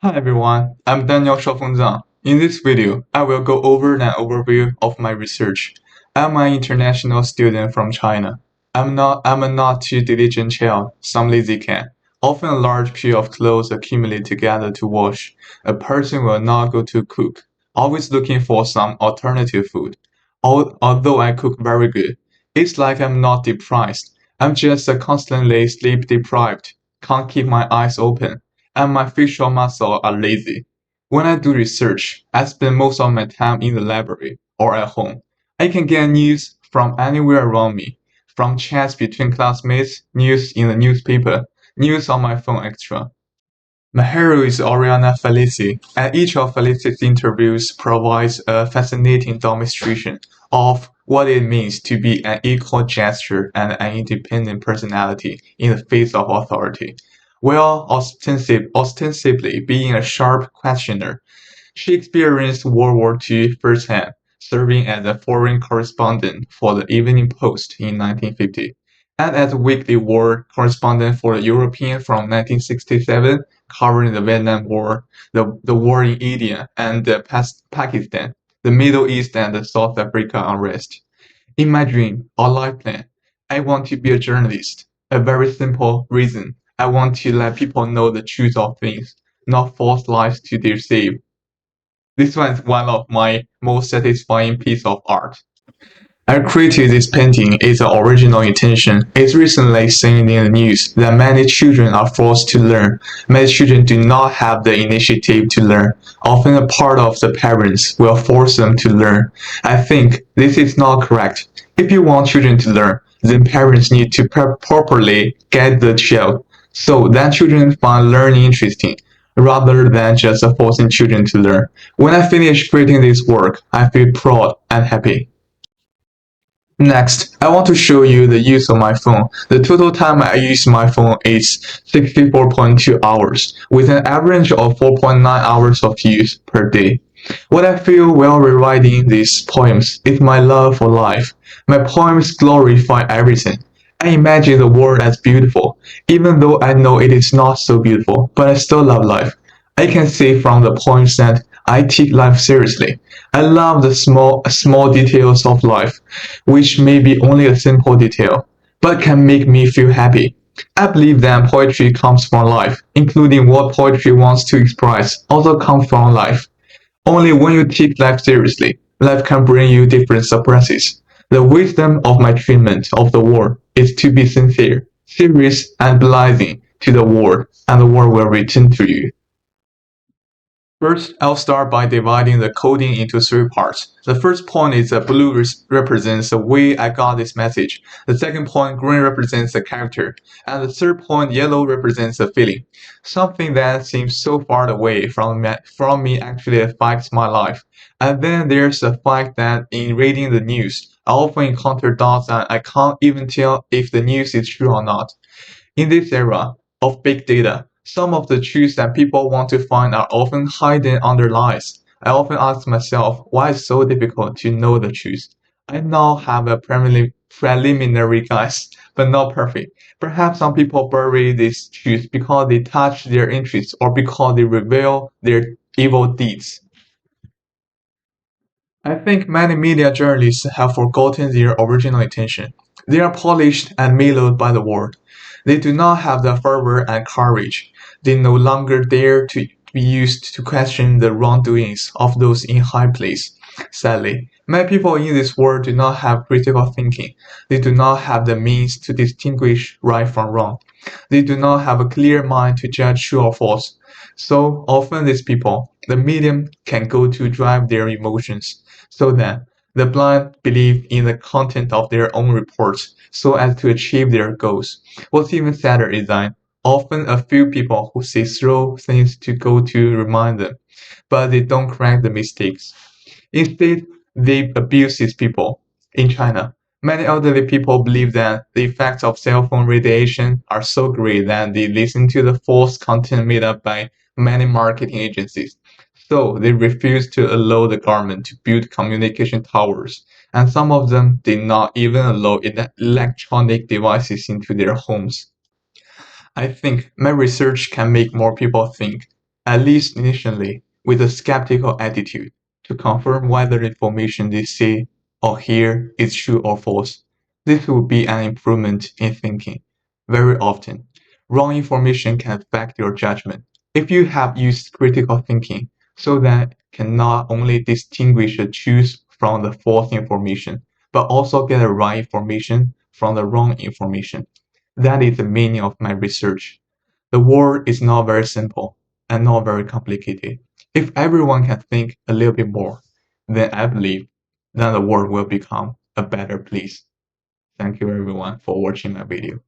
Hi everyone, I'm Daniel Shaofeng Zhang. In this video, I will go over an overview of my research. I'm an international student from China. I'm a not too diligent child, some lazy cat. Often a large pile of clothes accumulate together to wash. A person will not go to cook, always looking for some alternative food. Although I cook very good, it's like I'm not deprived. I'm just constantly sleep deprived, can't keep my eyes open and my facial muscles are lazy. When I do research, I spend most of my time in the library or at home. I can get news from anywhere around me, from chats between classmates, news in the newspaper, news on my phone, etc. My hero is Oriana Felici, and each of Felici's interviews provides a fascinating demonstration of what it means to be an equal gesture and an independent personality in the face of authority, while ostensibly being a sharp questioner. She experienced World War II firsthand, serving as a foreign correspondent for the Evening Post in 1950, and as a weekly war correspondent for the European from 1967, covering the Vietnam War, the war in India and Pakistan, the Middle East and the South Africa unrest. In my dream or life plan, I want to be a journalist. A very simple reason. I want to let people know the truth of things, not false lies to deceive. This one is one of my most satisfying piece of art. I created this painting is the original intention. It's recently seen in the news that many children are forced to learn. Many children do not have the initiative to learn. Often a part of the parents will force them to learn. I think this is not correct. If you want children to learn, then parents need to properly guide the child so that children find learning interesting rather than just forcing children to learn. When I finish creating this work, I feel proud and happy. Next, I want to show you the use of my phone. The total time I use my phone is 64.2 hours, with an average of 4.9 hours of use per day. What I feel while rewriting these poems is my love for life. My poems glorify everything. I imagine the world as beautiful, even though I know it is not so beautiful, but I still love life. I can see from the poems that I take life seriously. I love the small details of life, which may be only a simple detail, but can make me feel happy. I believe that poetry comes from life, including what poetry wants to express also comes from life. Only when you take life seriously, life can bring you different surprises. The wisdom of my treatment of the world is to be sincere, serious, and believing to the world, and the world will return to you. First, I'll start by dividing the coding into three parts. The first point is that blue represents the way I got this message. The second point, green represents the character. And the third point, yellow represents the feeling. Something that seems so far away from me actually affects my life. And then there's the fact that in reading the news, I often encounter dots and I can't even tell if the news is true or not. In this era of big data, some of the truths that people want to find are often hidden under lies. I often ask myself why it's so difficult to know the truth. I now have a preliminary guess, but not perfect. Perhaps some people bury this truth because they touch their interests or because they reveal their evil deeds. I think many media journalists have forgotten their original intention. They are polished and mellowed by the world. They do not have the fervor and courage. They no longer dare to be used to question the wrongdoings of those in high place. Sadly, many people in this world do not have critical thinking. They do not have the means to distinguish right from wrong. They do not have a clear mind to judge true or false. So often these people, the medium can go to drive their emotions so that the blind believe in the content of their own reports so as to achieve their goals. What's even sadder is that often a few people who see through things to go to remind them, but they don't correct the mistakes. Instead, they abuse these people. In China, many elderly people believe that the effects of cell phone radiation are so great that they listen to the false content made up by many marketing agencies. So they refuse to allow the government to build communication towers, and some of them did not even allow electronic devices into their homes. I think my research can make more people think. at least initially, with a skeptical attitude, to confirm whether the information they see or hear is true or false. This would be an improvement in thinking. Very often, wrong information can affect your judgment. If you have used critical thinking so that can not only distinguish the truth from the false information, but also get the right information from the wrong information. That is the meaning of my research. The world is not very simple and not very complicated. If everyone can think a little bit more, then I believe that the world will become a better place. Thank you everyone for watching my video.